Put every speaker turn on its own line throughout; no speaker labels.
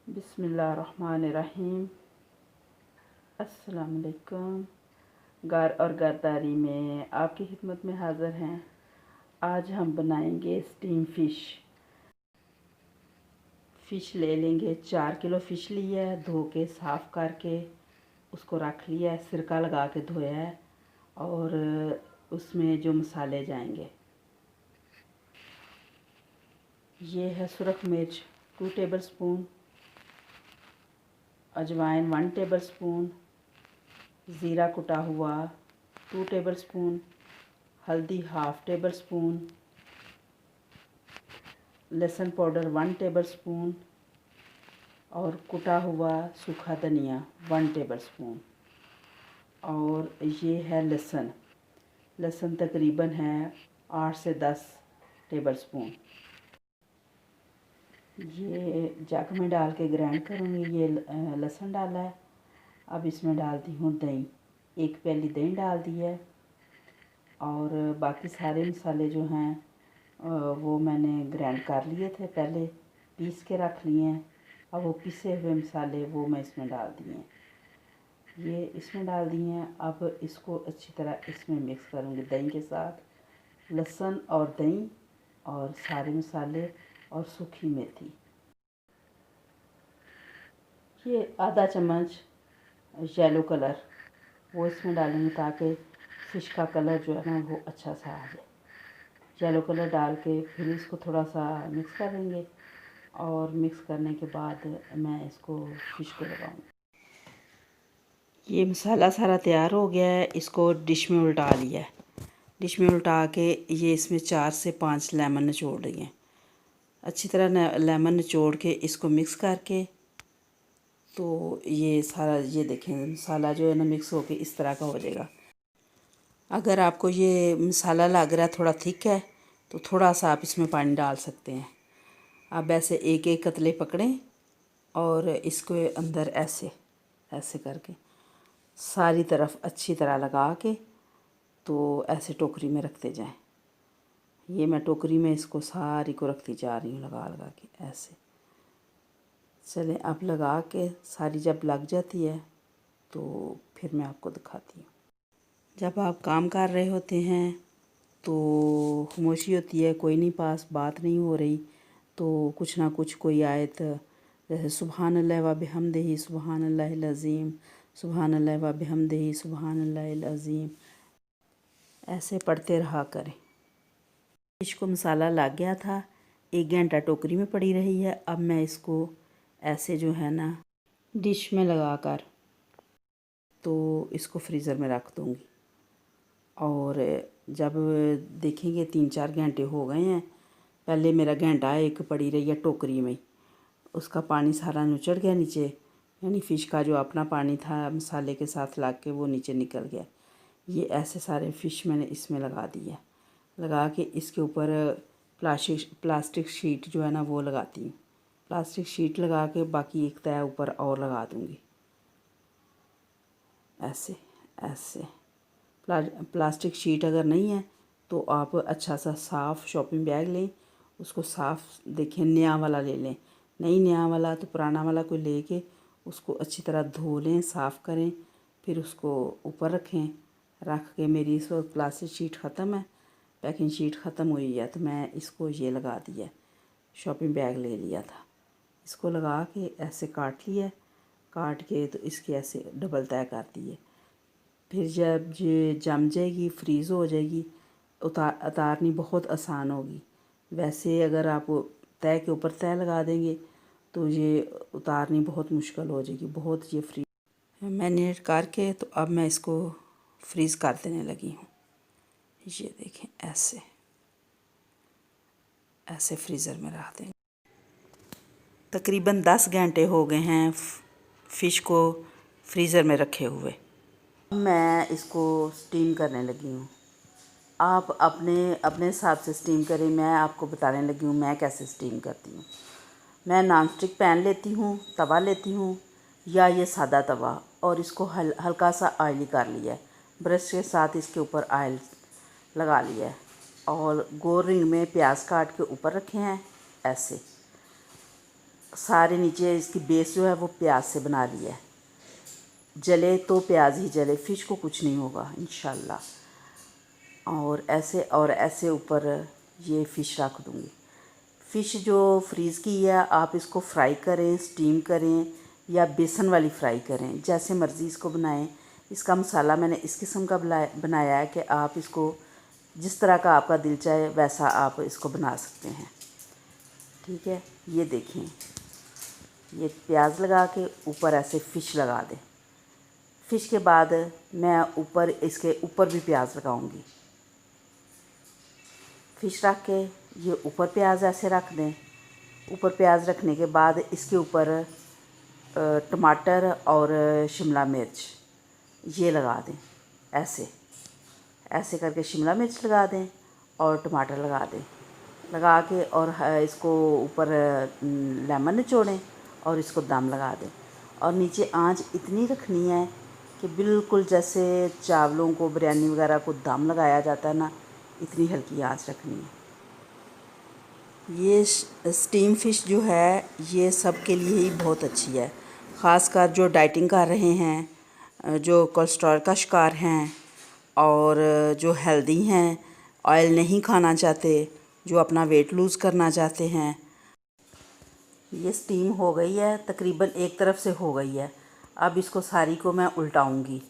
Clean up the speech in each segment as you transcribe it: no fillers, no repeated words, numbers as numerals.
बिस्मिल्लाहिर्रहमानिर्रहीम। अस्सलाम वालेकुम। घर और गरदारी में आपकी खिदमत में हाज़िर हैं। आज हम बनाएंगे स्टीम फ़िश ले लेंगे। 4 किलो फ़िश ली है, धो के साफ़ करके उसको रख लिया है, सिरका लगा के धोया है। और उसमें जो मसाले जाएंगे, ये है सुरख मिर्च 2 टेबल स्पून, अजवाइन 1 टेबल स्पून, ज़ीरा कुटा हुआ 2 टेबल स्पून, हल्दी हाफ़ टेबल स्पून, लहसुन पाउडर 1 टेबल स्पून और कुटा हुआ सूखा धनिया 1 टेबल स्पून। और ये है लहसुन तकरीबन है 8 से 10 टेबल स्पून। ये जग में डाल के ग्राइंड करूँगी। ये लहसुन डाला है। अब इसमें डालती हूँ दही, 1 प्याली दही डाल दी है। और बाकी सारे मसाले जो हैं वो मैंने ग्राइंड कर लिए थे, पहले पीस के रख लिए हैं। अब वो पिसे हुए मसाले वो मैं इसमें डाल दिए हैं, ये इसमें डाल दिए हैं। अब इसको अच्छी तरह इसमें मिक्स करूँगी दही के साथ, लहसुन और दही और सारे मसाले और सूखी मेथी। ये आधा चम्मच येलो कलर वो इसमें डालेंगे ताकि फ़िश का कलर जो है ना वो अच्छा सा आ जाए। येलो कलर डाल के फिर इसको थोड़ा सा मिक्स करेंगे और मिक्स करने के बाद मैं इसको फ़िश को लगाऊंगी। ये मसाला सारा तैयार हो गया है। इसको डिश में उल्टा लिया है। डिश में उल्टा के ये इसमें 4 से 5 लेमन निचोड़ लिए हैं। अच्छी तरह लेमन निचोड़ के इसको मिक्स करके, तो ये सारा ये देखें मसाला जो है ना मिक्स होके इस तरह का हो जाएगा। अगर आपको ये मसाला लग रहा है थोड़ा थिक है तो थोड़ा सा आप इसमें पानी डाल सकते हैं। अब ऐसे एक एक कतले पकड़ें और इसको अंदर ऐसे ऐसे करके सारी तरफ अच्छी तरह लगा के तो ऐसे टोकरी में रखते जाएं। ये मैं टोकरी में इसको सारी को रखती जा रही हूँ लगा लगा के ऐसे। चलें अब लगा के सारी जब लग जाती है तो फिर मैं आपको दिखाती हूँ। जब आप काम कर रहे होते हैं तो खामोशी होती है, कोई नहीं पास, बात नहीं हो रही, तो कुछ ना कुछ कोई आयत जैसे सुबहान अल्लाह व बिहम्दिही सुबहान अल्लाहिल अज़ीम, सुबहान अल्लाह व बिहम्दिही सुबहान अल्लाहिल अज़ीम ऐसे पढ़ते रहा करें। फ़िश को मसाला लग गया था, 1 घंटा टोकरी में पड़ी रही है। अब मैं इसको ऐसे जो है ना डिश में लगा कर तो इसको फ्रीज़र में रख दूँगी। और जब देखेंगे 3-4 घंटे हो गए हैं, पहले मेरा घंटा एक पड़ी रही है टोकरी में, उसका पानी सारा नुचड़ गया नीचे, यानी फ़िश का जो अपना पानी था मसाले के साथ लग के वो नीचे निकल गया। ये ऐसे सारे फ़िश मैंने इसमें लगा दिया, लगा के इसके ऊपर प्लास्टिक शीट जो है ना वो लगाती हूँ। प्लास्टिक शीट लगा के बाकी एक तय ऊपर और लगा दूँगी ऐसे ऐसे। प्लास्टिक शीट अगर नहीं है तो आप अच्छा सा साफ़ शॉपिंग बैग लें, उसको साफ़ देखें नया वाला ले लें, नहीं नया वाला तो पुराना वाला कोई लेके उसको अच्छी तरह धो लें, साफ़ करें, फिर उसको ऊपर रखें। रख के मेरी इस वक्त प्लास्टिक शीट ख़त्म है, पैकिंग शीट ख़त्म हुई है, तो मैं इसको ये लगा दिया, शॉपिंग बैग ले लिया था, इसको लगा के ऐसे काट लिया, काट के तो इसकी ऐसे डबल तय कर दिए। फिर जब ये जम जाएगी, फ्रीज़ हो जाएगी, उतारनी बहुत आसान होगी। वैसे अगर आप तय के ऊपर तय लगा देंगे तो ये उतारनी बहुत मुश्किल हो जाएगी। बहुत ये मैरिनेट करके तो अब मैं इसको फ्रीज़ कर देने लगी हूँ। ये देखें ऐसे ऐसे फ्रीज़र में रख देंगे। तकरीबन 10 घंटे हो गए हैं फ़िश को फ्रीज़र में रखे हुए। मैं इसको स्टीम करने लगी हूँ। आप अपने अपने हिसाब से स्टीम करें, मैं आपको बताने लगी हूँ मैं कैसे स्टीम करती हूँ। मैं नॉन स्टिक पैन लेती हूँ, तवा लेती हूँ या ये सादा तवा, और इसको हल्का सा ऑयली कर लिया है, ब्रश के साथ इसके ऊपर ऑयल लगा लिया है और गोल रिंग में प्याज काट के ऊपर रखे हैं ऐसे। सारे नीचे इसकी बेस जो है वो प्याज से बना लिया है। जले तो प्याज ही जले, फ़िश को कुछ नहीं होगा इंशाल्लाह। और ऐसे ऊपर ये फ़िश रख दूँगी। फ़िश जो फ्रीज़ की है, आप इसको फ्राई करें, स्टीम करें या बेसन वाली फ्राई करें, जैसे मर्ज़ी इसको बनाएं। इसका मसाला मैंने इस किस्म का बनाया है कि आप इसको जिस तरह का आपका दिल चाहे वैसा आप इसको बना सकते हैं। ठीक है, ये देखें, ये प्याज लगा के ऊपर ऐसे फ़िश लगा दें। फ़िश के बाद मैं ऊपर इसके ऊपर भी प्याज लगाऊंगी। फ़िश रख के ये ऊपर प्याज ऐसे रख दें। ऊपर प्याज रखने के बाद इसके ऊपर टमाटर और शिमला मिर्च ये लगा दें। ऐसे करके शिमला मिर्च लगा दें और टमाटर लगा दें। लगा के और इसको ऊपर लेमन निचोड़ें और इसको दम लगा दें। और नीचे आंच इतनी रखनी है कि बिल्कुल जैसे चावलों को, बिरयानी वगैरह को दम लगाया जाता है ना, इतनी हल्की आंच रखनी है। ये स्टीम फ़िश जो है ये सब के लिए ही बहुत अच्छी है, ख़ासकर जो डाइटिंग कर रहे हैं, जो कोलेस्ट्रॉल का शिकार हैं और जो हेल्दी हैं, ऑयल नहीं खाना चाहते, जो अपना वेट लूज़ करना चाहते हैं। ये स्टीम हो गई है, तकरीबन एक तरफ से हो गई है। अब इसको सारी को मैं उल्टाऊंगी,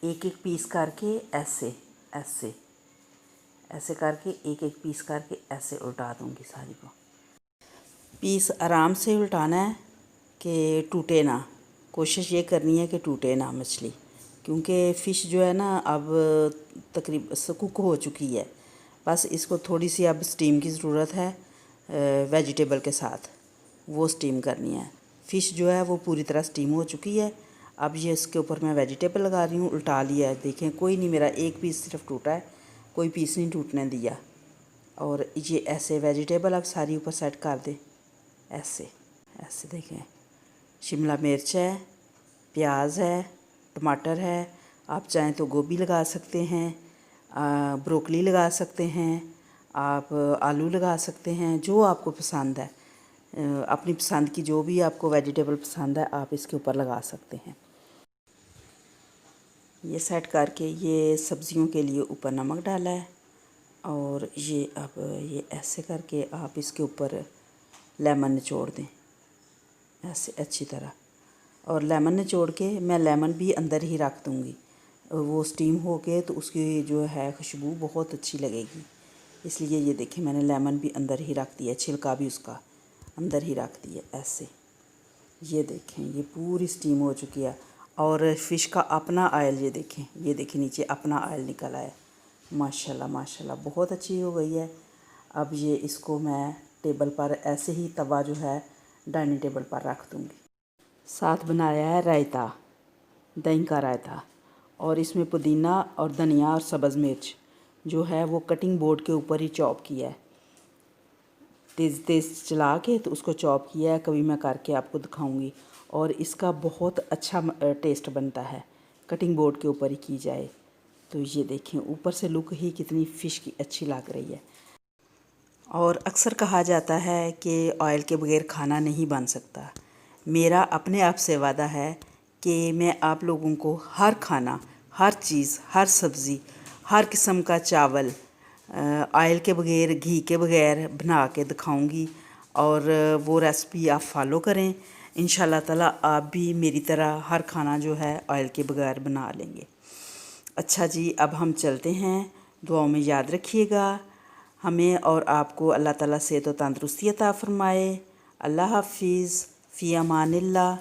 एक एक पीस करके ऐसे ऐसे ऐसे करके एक एक पीस करके ऐसे उल्टा दूंगी सारी को। पीस आराम से उल्टाना है कि टूटे ना। कोशिश ये करनी है कि टूटे ना मछली, क्योंकि फ़िश जो है ना अब तकरीबन कुक हो चुकी है। बस इसको थोड़ी सी अब स्टीम की ज़रूरत है, वेजिटेबल के साथ वो स्टीम करनी है। फ़िश जो है वो पूरी तरह स्टीम हो चुकी है। अब ये इसके ऊपर मैं वेजिटेबल लगा रही हूँ। उल्टा लिया है, देखें कोई नहीं, मेरा एक पीस सिर्फ टूटा है, कोई पीस नहीं टूटने दिया। और ये ऐसे वेजिटेबल अब सारी ऊपर सेट कर दें। ऐसे ऐसे देखें, शिमला मिर्च है, प्याज है, टमाटर है, आप चाहें तो गोभी लगा सकते हैं, ब्रोकली लगा सकते हैं, आप आलू लगा सकते हैं, जो आपको पसंद है। अपनी पसंद की जो भी आपको वेजिटेबल पसंद है आप इसके ऊपर लगा सकते हैं। ये सेट करके ये सब्जियों के लिए ऊपर नमक डाला है। और ये अब ये ऐसे करके आप इसके ऊपर लेमन निचोड़ दें ऐसे अच्छी तरह। और लेमन निचोड़ के मैं लेमन भी अंदर ही रख दूँगी, वो स्टीम हो के तो उसकी जो है खुशबू बहुत अच्छी लगेगी। इसलिए ये देखें मैंने लेमन भी अंदर ही रख दिया, छिलका भी उसका अंदर ही रख दिया ऐसे। ये देखें ये पूरी स्टीम हो चुकी है। और फ़िश का अपना ऑयल ये देखें नीचे अपना ऑयल निकल आया। माशाल्लाह माशाल्लाह बहुत अच्छी हो गई है। अब ये इसको मैं टेबल पर ऐसे ही तवा जो है डाइनिंग टेबल पर रख दूँगी। साथ बनाया है रायता, दही का रायता, और इसमें पुदीना और धनिया और सब्ज़ मिर्च जो है वो कटिंग बोर्ड के ऊपर ही चॉप किया है। तेज़ तेज़ चला के तो उसको चॉप किया है, कभी मैं करके आपको दिखाऊंगी। और इसका बहुत अच्छा टेस्ट बनता है, कटिंग बोर्ड के ऊपर ही की जाए तो। ये देखें ऊपर से लुक ही कितनी फ़िश की अच्छी लग रही है। और अक्सर कहा जाता है कि ऑयल के बगैर खाना नहीं बन सकता। मेरा अपने आप से वादा है कि मैं आप लोगों को हर खाना, हर चीज़, हर सब्ज़ी, हर किस्म का चावल ऑयल के बगैर, घी के बगैर बना के दिखाऊंगी। और वो रेसिपी आप फॉलो करें, इंशाल्लाह ताला आप भी मेरी तरह हर खाना जो है ऑयल के बगैर बना लेंगे। अच्छा जी, अब हम चलते हैं। दुआओं में याद रखिएगा हमें और आपको। अल्लाह ताला सेहत और तंदुरुस्ती अता फ़रमाए। अल्लाह हाफिज़, फ़ी अमानिल्लाह।